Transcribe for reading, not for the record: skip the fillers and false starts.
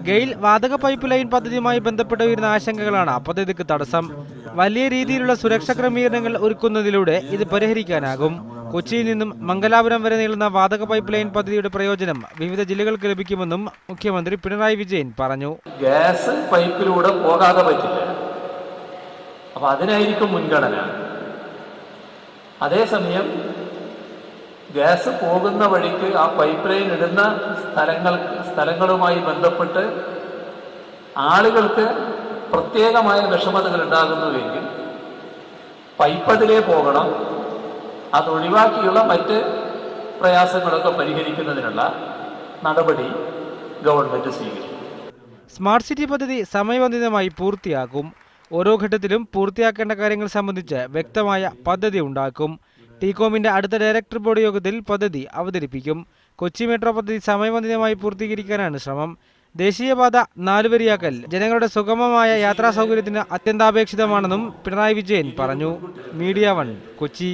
ഗെയിൽ വാതക pipe line പദ്ധതിയുമായി ബന്ധപ്പെട്ട് ഉയരുന്ന ആശങ്കകളാണ് പദ്ധതിക്ക് തടസ്സം. വലിയ രീതിയിലുള്ള സുരക്ഷാ ക്രമീകരണങ്ങൾ ഒരുക്കുന്നതിലൂടെ ഇത് പരിഹരിക്കാനാകും. കൊച്ചിയിൽ നിന്നും മംഗലാപുരം വരെ നീളുന്ന വാതക പൈപ്പ് ലൈൻ പദ്ധതിയുടെ പ്രയോജനം വിവിധ ജില്ലകൾക്ക് ലഭിക്കുമെന്നും മുഖ്യമന്ത്രി പിണറായി വിജയൻ പറഞ്ഞു. ഗ്യാസ് പൈപ്പിലൂടെ പോകാതെ പറ്റില്ല, അപ്പൊ അതിനായിരിക്കും മുൻഗണന. അതേസമയം ഗ്യാസ് പോകുന്ന വഴിക്ക് ആ പൈപ്പ് ലൈൻ ഇടുന്ന സ്ഥലങ്ങളുമായി ബന്ധപ്പെട്ട് ആളുകൾക്ക് പ്രത്യേകമായ വിഷമതകൾ ഉണ്ടാകുന്നുവെങ്കിൽ പൈപ്പ് അതിലേ പോകണം. അതൊഴിവാക്കിയുള്ള മറ്റ് പ്രയാസങ്ങളൊക്കെ പരിഹരിക്കുന്നതിനുള്ള നടപടി ഗവൺമെന്റ് സ്വീകരിക്കും. സ്മാർട്ട് സിറ്റി പദ്ധതി സമയബന്ധിതമായി പൂർത്തിയാക്കും. ഓരോ ഘട്ടത്തിലും പൂർത്തിയാക്കേണ്ട കാര്യങ്ങൾ സംബന്ധിച്ച് വ്യക്തമായ പദ്ധതി ഉണ്ടാക്കും. ടീകോമിന്റെ അടുത്ത ഡയറക്ടർ ബോർഡ് യോഗത്തിൽ പദ്ധതി അവതരിപ്പിക്കും. കൊച്ചി മെട്രോ പദ്ധതി സമയബന്ധിതമായി പൂർത്തീകരിക്കാനാണ് ശ്രമം. ദേശീയപാത 4 വരിയാക്കൽ ജനങ്ങളുടെ സുഗമമായ യാത്രാ സൗകര്യത്തിന് അത്യന്താപേക്ഷിതമാണെന്നും പിണറായി വിജയൻ പറഞ്ഞു. മീഡിയ 1 കൊച്ചി.